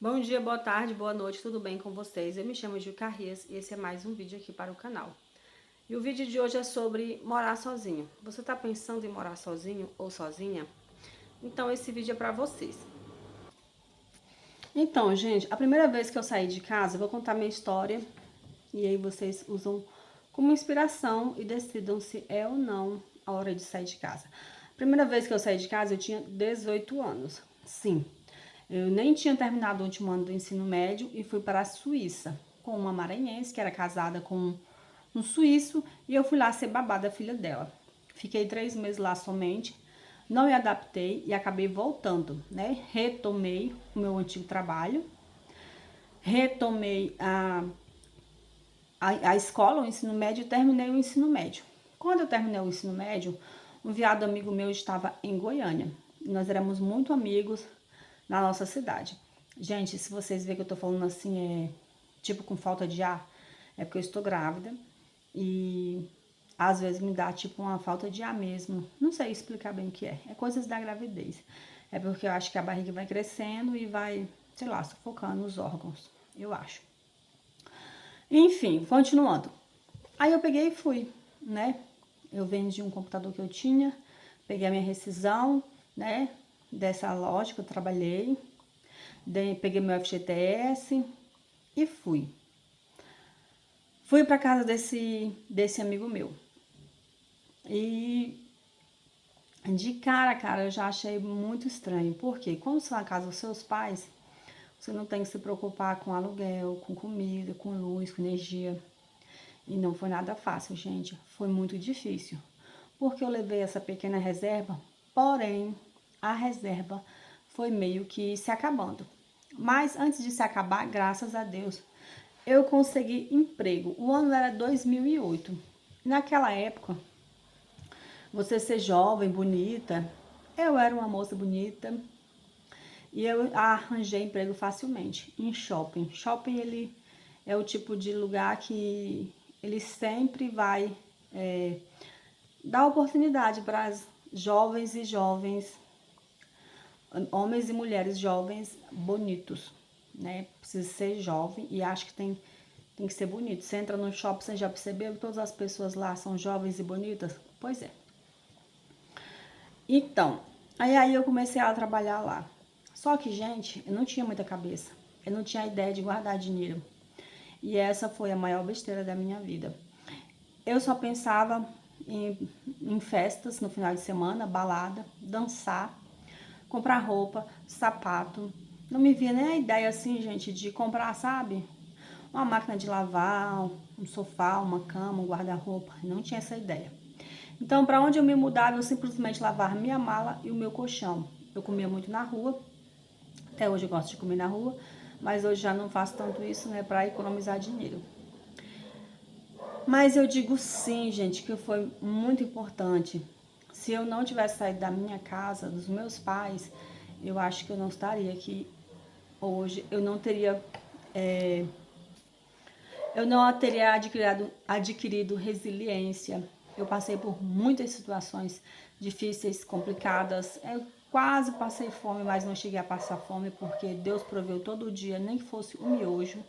Bom dia, boa tarde, boa noite, tudo bem com vocês? Eu me chamo Gil Carrias e esse é mais um vídeo aqui para o canal. E o vídeo de hoje é sobre morar sozinho. Você está pensando em morar sozinho ou sozinha? Então esse vídeo é para vocês. Então, gente, a primeira vez que eu saí de casa, eu vou contar minha história e aí vocês usam como inspiração e decidam se é ou não a hora de sair de casa. Primeira vez que eu saí de casa, eu tinha 18 anos. Sim, eu nem tinha terminado o último ano do ensino médio e fui para a Suíça com uma maranhense que era casada com um suíço e eu fui lá ser babá da filha dela. Fiquei 3 meses lá somente, não me adaptei e acabei voltando, né? Retomei o meu antigo trabalho, retomei a escola, o ensino médio, e terminei o ensino médio. Quando eu terminei o ensino médio, um viado amigo meu estava em Goiânia. Nós éramos muito amigos na nossa cidade. Gente, se vocês verem que eu tô falando assim, tipo com falta de ar, é porque eu estou grávida e às vezes me dá tipo uma falta de ar mesmo. Não sei explicar bem o que é. É coisas da gravidez. É porque eu acho que a barriga vai crescendo e vai, sei lá, sufocando os órgãos. Eu acho. Enfim, continuando. Aí eu peguei e fui, né? Eu vendi um computador que eu tinha, peguei a minha rescisão, né? Dessa loja que eu trabalhei, peguei meu FGTS e fui. Fui pra casa desse amigo meu. E de cara, eu já achei muito estranho. Porque quando você vai na casa dos seus pais, você não tem que se preocupar com aluguel, com comida, com luz, com energia. E não foi nada fácil, gente. Foi muito difícil. Porque eu levei essa pequena reserva, porém, a reserva foi meio que se acabando. Mas antes de se acabar, graças a Deus, eu consegui emprego. O ano era 2008. Naquela época, você ser jovem, bonita, eu era uma moça bonita e eu arranjei emprego facilmente em shopping. Shopping, ele é o tipo de lugar que ele sempre vai dar oportunidade para as jovens e jovens, homens e mulheres jovens bonitos, né? Precisa ser jovem e acho que tem que ser bonito. Você entra no shopping, você já percebeu que todas as pessoas lá são jovens e bonitas? Pois é. Então, aí eu comecei a trabalhar lá. Só que, gente, eu não tinha muita cabeça. Eu não tinha ideia de guardar dinheiro. E essa foi a maior besteira da minha vida. Eu só pensava em festas no final de semana, balada, dançar, comprar roupa, sapato. Não me via nem a ideia assim, gente, de comprar, sabe? Uma máquina de lavar, um sofá, uma cama, um guarda-roupa. Não tinha essa ideia. Então, para onde eu me mudava, eu simplesmente lavava minha mala e o meu colchão. Eu comia muito na rua. Até hoje eu gosto de comer na rua, mas hoje já não faço tanto isso, né, para economizar dinheiro. Mas eu digo sim, gente, que foi muito importante. Se eu não tivesse saído da minha casa, dos meus pais, eu acho que eu não estaria aqui hoje. Eu não teria adquirido resiliência. Eu passei por muitas situações difíceis, complicadas. Eu quase passei fome, mas não cheguei a passar fome porque Deus proveu todo dia, nem que fosse um miojo.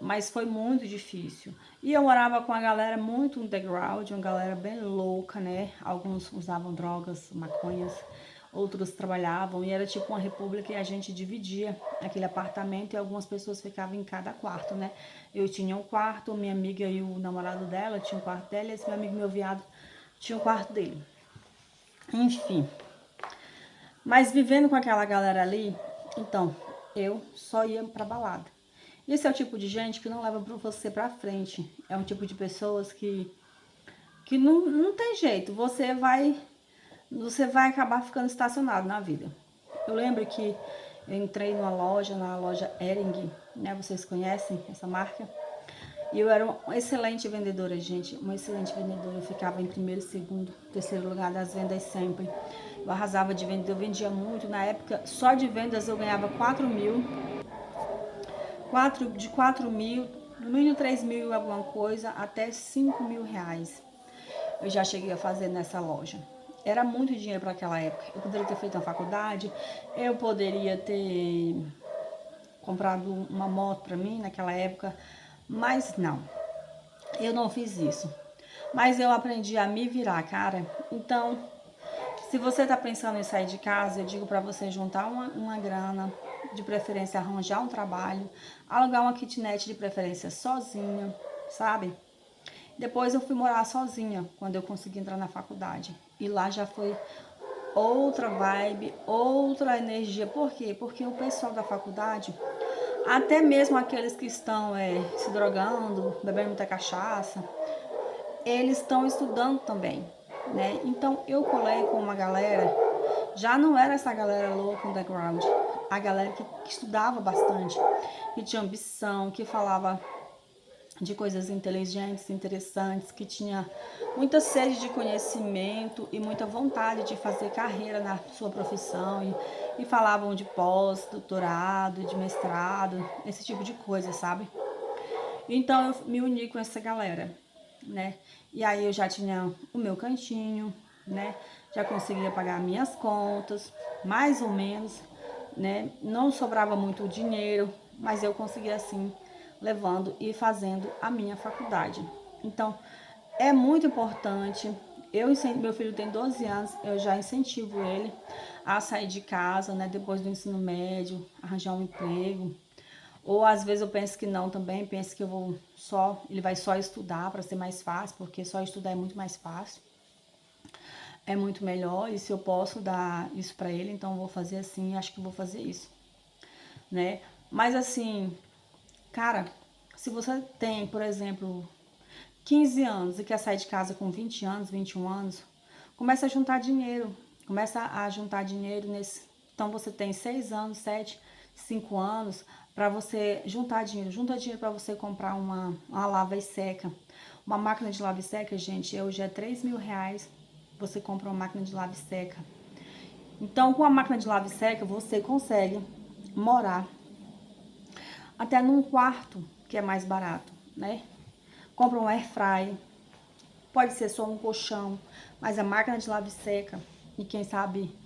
Mas foi muito difícil. E eu morava com uma galera muito underground, uma galera bem louca, né? Alguns usavam drogas, maconhas, outros trabalhavam. E era tipo uma república e a gente dividia aquele apartamento e algumas pessoas ficavam em cada quarto, né? Eu tinha um quarto, minha amiga e o namorado dela tinham um quarto dela, e esse meu amigo, meu viado, tinha um quarto dele. Enfim. Mas vivendo com aquela galera ali, então, eu só ia pra balada. Esse é o tipo de gente que não leva você pra frente. É um tipo de pessoas que não tem jeito. Você vai acabar ficando estacionado na vida. Eu lembro que eu entrei numa loja, na loja Hering, né? Vocês conhecem essa marca? E eu era uma excelente vendedora, gente. Uma excelente vendedora. Eu ficava em primeiro, segundo, terceiro lugar das vendas sempre. Eu arrasava de vender, eu vendia muito. Na época, só de vendas eu ganhava 4 mil. De 4 mil, no mínimo 3 mil alguma coisa, até 5 mil reais. Eu já cheguei a fazer nessa loja. Era muito dinheiro para aquela época. Eu poderia ter feito uma faculdade, eu poderia ter comprado uma moto para mim naquela época, mas não, eu não fiz isso. Mas eu aprendi a me virar, cara. Então, se você tá pensando em sair de casa, eu digo para você juntar uma grana, de preferência arranjar um trabalho, alugar uma kitnet de preferência sozinha, sabe? Depois eu fui morar sozinha, quando eu consegui entrar na faculdade. E lá já foi outra vibe, outra energia. Por quê? Porque o pessoal da faculdade, até mesmo aqueles que estão se drogando, bebendo muita cachaça, eles estão estudando também, né? Então eu colei com uma galera, já não era essa galera louca underground, a galera que estudava bastante, que tinha ambição, que falava de coisas inteligentes, interessantes, que tinha muita sede de conhecimento e muita vontade de fazer carreira na sua profissão e falavam de pós, doutorado, de mestrado, esse tipo de coisa, sabe? Então eu me uni com essa galera, né? E aí eu já tinha o meu cantinho, né? Já conseguia pagar minhas contas, mais ou menos, né? Não sobrava muito dinheiro, mas eu conseguia assim levando e fazendo a minha faculdade. Então, é muito importante. Meu filho tem 12 anos, eu já incentivo ele a sair de casa, né, depois do ensino médio, arranjar um emprego. Ou às vezes eu penso que não também, penso que ele vai só estudar para ser mais fácil, porque só estudar é muito mais fácil. É muito melhor, e se eu posso dar isso para ele, então eu vou fazer assim, acho que eu vou fazer isso, né? Mas assim, cara, se você tem, por exemplo, 15 anos e quer sair de casa com 20 anos, 21 anos, começa a juntar dinheiro. Começa a juntar dinheiro nesse. Então você tem 6 anos, 7, 5 anos para você juntar dinheiro. Junta dinheiro para você comprar uma lava e seca. Uma máquina de lava e seca, gente, hoje é 3 mil reais. Você compra uma máquina de lava e seca. Então, com a máquina de lava e seca, você consegue morar até num quarto, que é mais barato, né? Compra um air fry, pode ser só um colchão, mas a máquina de lava e seca, e quem sabe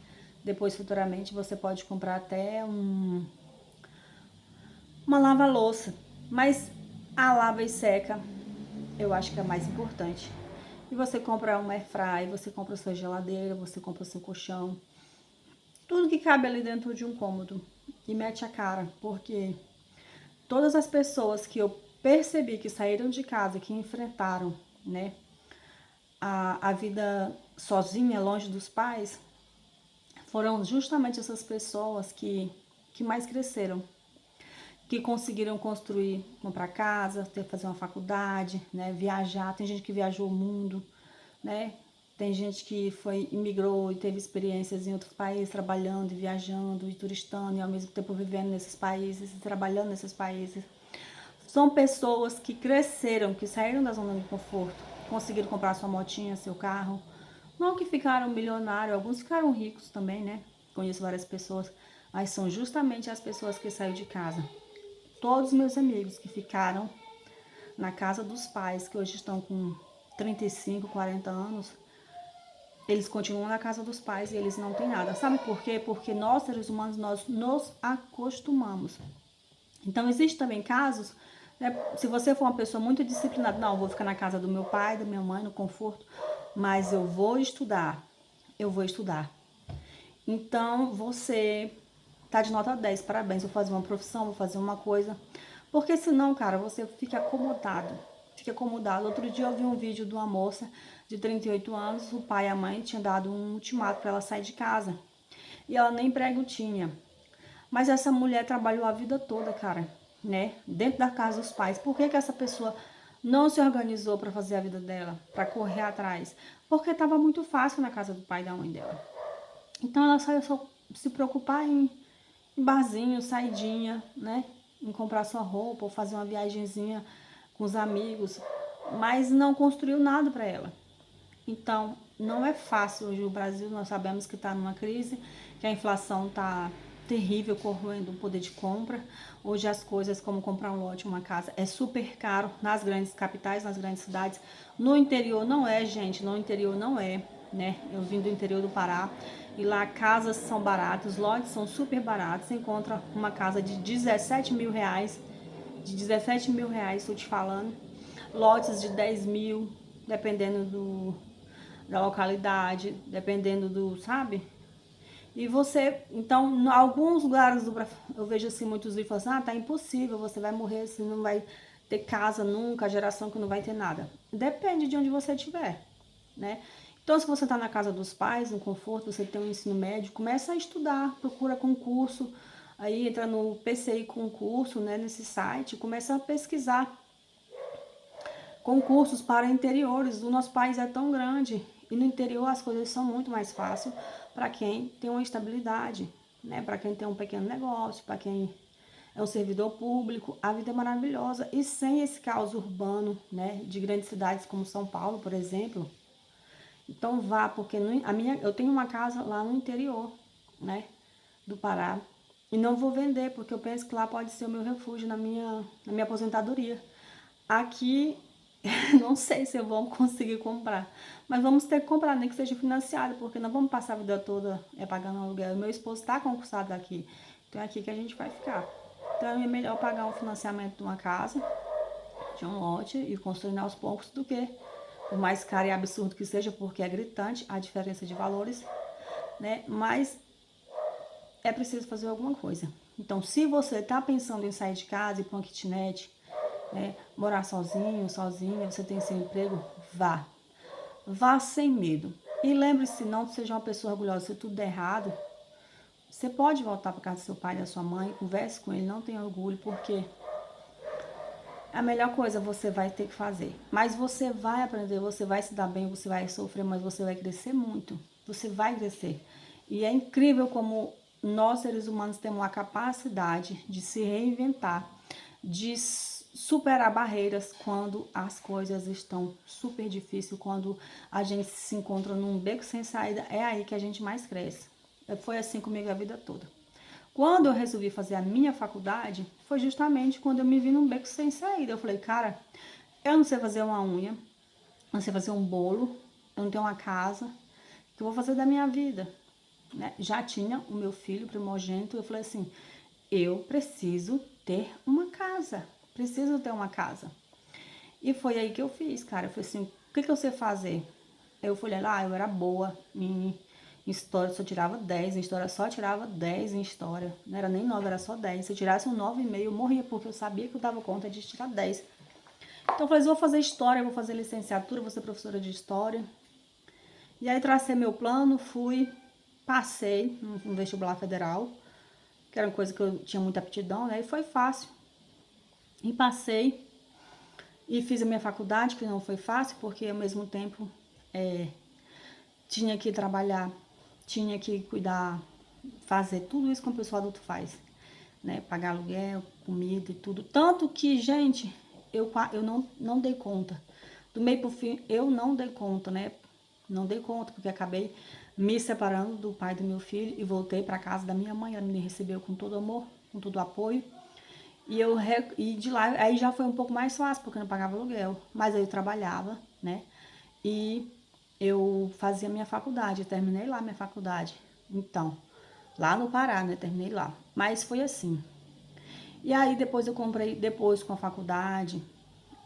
depois futuramente você pode comprar até uma lava-louça. Mas a lava e seca eu acho que é mais importante. E você compra um air fry, você compra a sua geladeira, você compra o seu colchão, tudo que cabe ali dentro de um cômodo e mete a cara, porque todas as pessoas que eu percebi que saíram de casa, que enfrentaram, né, a vida sozinha, longe dos pais, foram justamente essas pessoas que mais cresceram, que conseguiram construir, comprar casa, fazer uma faculdade, né, viajar. Tem gente que viajou o mundo, né? Tem gente que imigrou e teve experiências em outros países, trabalhando e viajando e turistando e ao mesmo tempo vivendo nesses países e trabalhando nesses países. São pessoas que cresceram, que saíram da zona de conforto, conseguiram comprar sua motinha, seu carro. Não que ficaram milionários, alguns ficaram ricos também, né? Conheço várias pessoas, mas são justamente as pessoas que saíram de casa. Todos os meus amigos que ficaram na casa dos pais, que hoje estão com 35, 40 anos, eles continuam na casa dos pais e eles não têm nada. Sabe por quê? Porque nós, seres humanos, nós nos acostumamos. Então, existem também casos, né, se você for uma pessoa muito disciplinada, não, eu vou ficar na casa do meu pai, da minha mãe, no conforto, mas eu vou estudar. Eu vou estudar. Então, você tá de nota 10, parabéns, vou fazer uma profissão, vou fazer uma coisa. Porque senão, cara, você fica acomodado. Fica acomodado. Outro dia eu vi um vídeo de uma moça de 38 anos, o pai e a mãe tinham dado um ultimato para ela sair de casa. E ela nem emprego tinha. Mas essa mulher trabalhou a vida toda, cara, né? Dentro da casa dos pais. Por que que essa pessoa não se organizou para fazer a vida dela, para correr atrás? Porque estava muito fácil na casa do pai e da mãe dela. Então ela só se preocupar em barzinho, saidinha, né? Em comprar sua roupa ou fazer uma viagenzinha com os amigos, mas não construiu nada para ela. Então, não é fácil hoje o Brasil, nós sabemos que está numa crise, que a inflação está terrível, corroendo o poder de compra. Hoje as coisas como comprar um lote, uma casa, é super caro nas grandes capitais, nas grandes cidades. No interior não é, gente, no interior não é, né? Eu vim do interior do Pará, E lá casas são baratas, lotes são super baratos. Você encontra uma casa de 17 mil reais. De 17 mil reais, estou te falando. Lotes de 10 mil, dependendo da localidade, dependendo do, sabe? E você, então, em alguns lugares do Brasil, eu vejo assim muitos vídeos falando assim, tá impossível, você vai morrer, você não vai ter casa nunca, a geração que não vai ter nada. Depende de onde você estiver, né? Então, se você tá na casa dos pais, no conforto, você tem um ensino médio, começa a estudar, procura concurso, aí entra no PCI concurso, né, nesse site, começa a pesquisar concursos para interiores. O nosso país é tão grande e no interior as coisas são muito mais fáceis para quem tem uma estabilidade, né? Para quem tem um pequeno negócio, para quem é um servidor público, a vida é maravilhosa e sem esse caos urbano, né? De grandes cidades como São Paulo, por exemplo. Então vá, porque eu tenho uma casa lá no interior, né? Do Pará. E não vou vender, porque eu penso que lá pode ser o meu refúgio na minha aposentadoria. Aqui, não sei se eu vou conseguir comprar. Mas vamos ter que comprar, nem que seja financiado, porque não vamos passar a vida toda pagando aluguel. Meu esposo está concursado aqui. Então é aqui que a gente vai ficar. Então é melhor pagar um financiamento de uma casa, de um lote, e construindo aos poucos do que, por mais caro e absurdo que seja, porque é gritante a diferença de valores, né? Mas é preciso fazer alguma coisa. Então, se você está pensando em sair de casa e ir para uma kitnet, né, morar sozinho, sozinha, você tem seu emprego, vá. Vá sem medo. E lembre-se, não seja uma pessoa orgulhosa. Se tudo der errado, você pode voltar para casa do seu pai e da sua mãe, converse com ele, não tenha orgulho, porque a melhor coisa você vai ter que fazer. Mas você vai aprender, você vai se dar bem, você vai sofrer, mas você vai crescer muito. Você vai crescer. E é incrível como nós, seres humanos, temos a capacidade de se reinventar, de superar barreiras quando as coisas estão super difíceis, quando a gente se encontra num beco sem saída, é aí que a gente mais cresce. Foi assim comigo a vida toda. Quando eu resolvi fazer a minha faculdade, foi justamente quando eu me vi num beco sem saída. Eu falei, cara, eu não sei fazer uma unha, não sei fazer um bolo, eu não tenho uma casa, o que eu vou fazer da minha vida? Né? Já tinha o meu filho primogênito, eu falei assim, eu preciso ter uma casa, preciso ter uma casa. E foi aí que eu fiz, cara. Eu falei assim, o que eu sei fazer? Eu falei lá, eu era boa em história, só tirava 10 em história, só tirava 10 em história. Não era nem 9, era só 10. Se eu tirasse um 9,5, eu morria, porque eu sabia que eu dava conta de tirar 10. Então eu falei, vou fazer história, vou fazer licenciatura, vou ser professora de história. E aí tracei meu plano, fui, passei no vestibular federal, que era uma coisa que eu tinha muita aptidão, né? E foi fácil. E passei e fiz a minha faculdade, que não foi fácil, porque ao mesmo tempo tinha que trabalhar, tinha que cuidar, fazer tudo isso que uma pessoa adulta faz, né? Pagar aluguel, comida e tudo. Tanto que, gente, eu não dei conta. Do meio pro fim, eu não dei conta, né? Não dei conta, porque acabei me separando do pai do meu filho e voltei para casa da minha mãe. Ela me recebeu com todo amor, com todo apoio. E de lá, aí já foi um pouco mais fácil, porque eu não pagava aluguel. Mas aí eu trabalhava, né? E eu fazia minha faculdade, eu terminei lá minha faculdade. Então, lá no Pará, né? Terminei lá. Mas foi assim. E aí depois eu comprei, depois com a faculdade,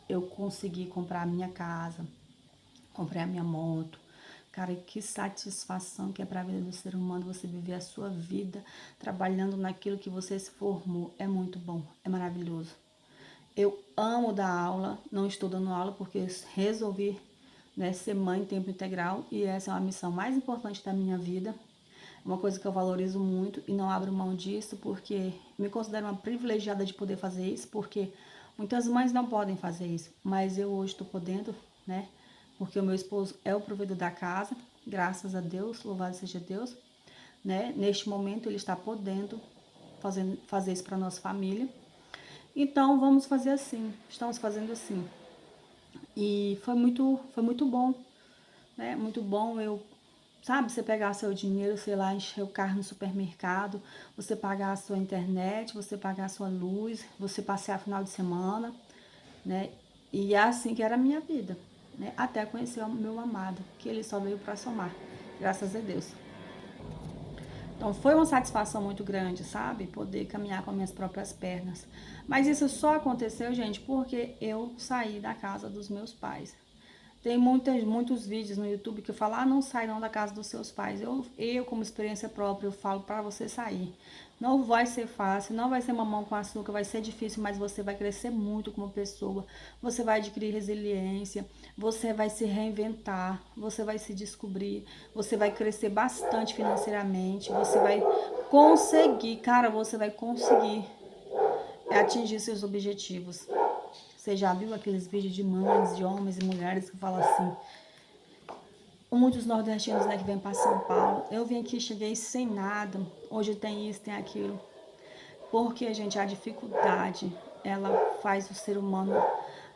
eu consegui comprar a minha casa, comprei a minha moto. Cara, que satisfação que é para a vida do ser humano você viver a sua vida trabalhando naquilo que você se formou. É muito bom, é maravilhoso. Eu amo dar aula, não estou dando aula porque eu resolvi, né, ser mãe em tempo integral e essa é uma missão mais importante da minha vida. Uma coisa que eu valorizo muito e não abro mão disso porque me considero uma privilegiada de poder fazer isso, porque muitas mães não podem fazer isso, mas eu hoje estou podendo, né? Porque o meu esposo é o provedor da casa, graças a Deus, louvado seja Deus, né? Neste momento ele está podendo fazer isso para nossa família. Então vamos fazer assim, estamos fazendo assim. E foi muito bom, né? Muito bom eu, sabe, você pegar seu dinheiro, sei lá, encher o carro no supermercado, você pagar a sua internet, você pagar a sua luz, você passear final de semana, né? E é assim que era a minha vida, né? Até conhecer o meu amado, que ele só veio para somar, graças a Deus. Então foi uma satisfação muito grande, sabe? Poder caminhar com as minhas próprias pernas. Mas isso só aconteceu, gente, porque eu saí da casa dos meus pais. Tem muitos vídeos no YouTube que falam, não sai não da casa dos seus pais. Como experiência própria, eu falo para você sair. Não vai ser fácil, não vai ser mamão com açúcar, vai ser difícil, mas você vai crescer muito como pessoa. Você vai adquirir resiliência, você vai se reinventar, você vai se descobrir, você vai crescer bastante financeiramente, você vai conseguir, cara, você vai conseguir atingir seus objetivos. Você já viu aqueles vídeos de mães, de homens e mulheres que falam assim, muitos nordestinos, né, que vêm para São Paulo, eu vim aqui, cheguei sem nada, hoje tem isso, tem aquilo. Porque, gente, a dificuldade, ela faz o ser humano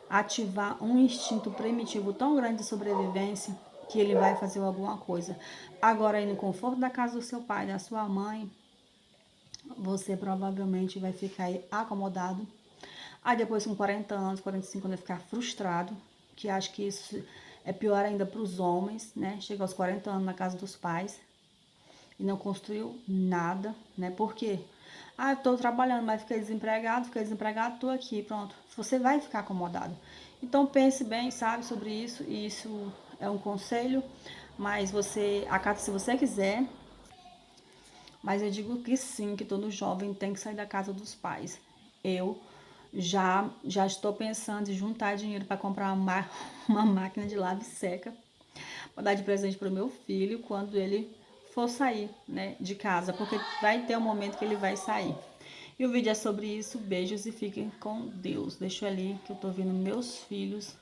ativar um instinto primitivo tão grande de sobrevivência que ele vai fazer alguma coisa. Agora, aí no conforto da casa do seu pai, da sua mãe, você provavelmente vai ficar aí acomodado. Aí depois com 40 anos, 45 anos, vai ficar frustrado, que acho que isso é pior ainda para os homens, né? Chega aos 40 anos na casa dos pais e não construiu nada, né? Por quê? Ah, eu tô trabalhando, mas fiquei desempregado, tô aqui, pronto. Você vai ficar acomodado. Então pense bem, sabe, sobre isso, e isso é um conselho, mas você acata se você quiser, mas eu digo que sim, que todo jovem tem que sair da casa dos pais. Eu já estou pensando em juntar dinheiro para comprar uma máquina de lave seca para dar de presente para o meu filho quando ele for sair, né, de casa, porque vai ter um momento que ele vai sair. E o vídeo é sobre isso. Beijos e fiquem com Deus. Deixa eu ali que eu tô vendo meus filhos,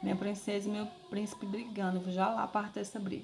minha princesa e meu príncipe brigando. Vou já lá partir dessa briga.